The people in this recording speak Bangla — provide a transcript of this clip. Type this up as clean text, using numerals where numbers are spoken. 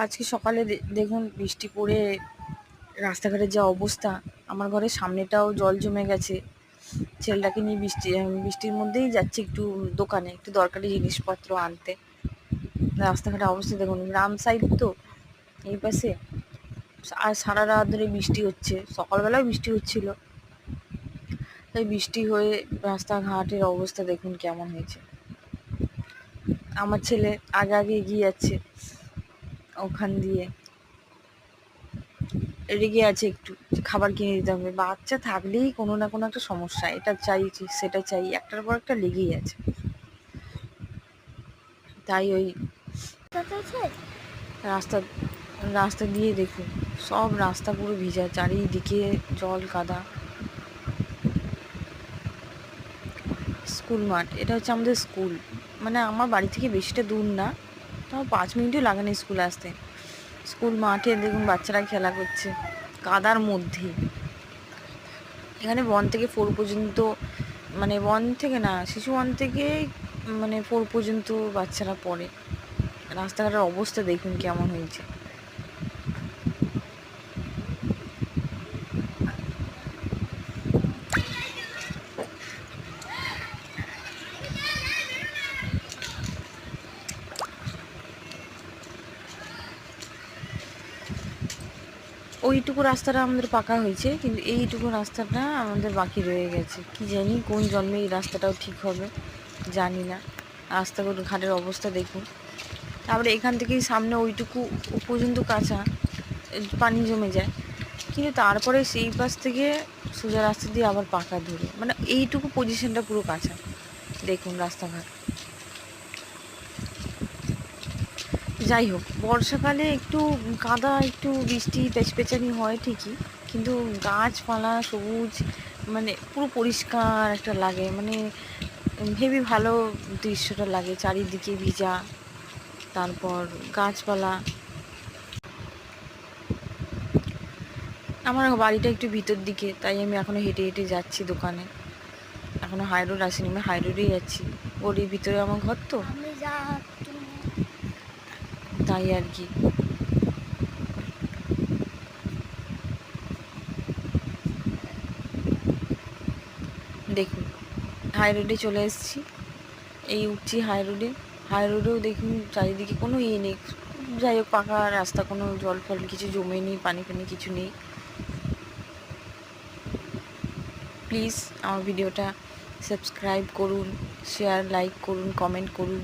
আজকে সকালে দেখুন বৃষ্টি পড়ে রাস্তাঘাটের যা অবস্থা। আমার ঘরের সামনেটাও জল জমে গেছে। ছেলেটাকে নিয়ে বৃষ্টির মধ্যেই যাচ্ছি একটু দোকানে, একটু দরকারি জিনিসপত্র আনতে। রাস্তাঘাটের অবস্থা দেখুন, গ্রাম সাইড তো এই পাশে। আর সারা রাত ধরে বৃষ্টি হচ্ছে, সকালবেলাও বৃষ্টি হচ্ছিল। তাই বৃষ্টি হয়ে রাস্তাঘাটের অবস্থা দেখুন কেমন হয়েছে। আমার ছেলে আগে আগে এগিয়ে যাচ্ছে, ওখান দিয়ে রেগে আছে একটু, খাবার কিনে দিতে হবে। বাচ্চা থাকলেই কোনো না কোনো একটা সমস্যা, এটা চাই সেটা চাই, একটার পর একটা লেগেই আছে। তাই ওই রাস্তা রাস্তা দিয়ে দেখুন, সব রাস্তা পুরো ভিজা, চারিদিকে জল কাদা। স্কুল মাঠ, এটা হচ্ছে আমাদের স্কুল। মানে আমার বাড়ি থেকে বেশিটা দূর না, তাও 5 মিনিটও লাগে না স্কুলে আসতে। স্কুল মাঠে দেখুন বাচ্চারা খেলা করছে কাদার মধ্যে। এখানে 1 থেকে 4 পর্যন্ত, মানে 1 থেকে না, শিশু 1 থেকে মানে 4 পর্যন্ত বাচ্চারা পড়ে। রাস্তাঘাটের অবস্থা দেখুন কেমন হয়েছে। ওইটুকু রাস্তাটা আমাদের পাকা হয়েছে, কিন্তু এইটুকু রাস্তাটা আমাদের বাকি রয়ে গেছে। কি জানি কোন জন্মে এই রাস্তাটাও ঠিক হবে, জানি না। রাস্তাগুলো ঘাটের অবস্থা দেখুন। তারপরে এখান থেকেই সামনে ওইটুকু পর্যন্ত কাঁচা, পানি জমে যায়। কিন্তু তারপরে সেই পাশ থেকে সোজা রাস্তা দিয়ে আবার পাকা ধরে, মানে এইটুকু পজিশনটা পুরো কাঁচা। দেখুন রাস্তাঘাট। যাই হোক, বর্ষাকালে একটু কাদা, একটু বৃষ্টি পেচপেচানি হয় ঠিকই, কিন্তু গাছপালা সবুজ, মানে পুরো পরিষ্কার একটা লাগে। মানে হেবি ভালো দৃশ্যটা লাগে, চারিদিকে ভিজা, তারপর গাছপালা। আমার বাড়িটা একটু ভিতর দিকে, তাই আমি এখনও হেঁটে হেঁটে যাচ্ছি দোকানে। এখনও হাই রোড আসেনি, আমি হাই রোডেই যাচ্ছি। ওরই ভিতরে আমার ঘর তো, তাই আর কি। দেখুন হাই রোডে চলে এসেছি, এই উঠছি হাই রোডে। হাই রোডেও দেখুন চারিদিকে কোনো ইয়ে নেই, যাই হোক পাকা রাস্তা, কোনো জল ফল কিছু জমে নেই, পানি ফানি কিছু নেই। প্লিজ আমার ভিডিওটা সাবস্ক্রাইব করুন, শেয়ার লাইক করুন, কমেন্ট করুন।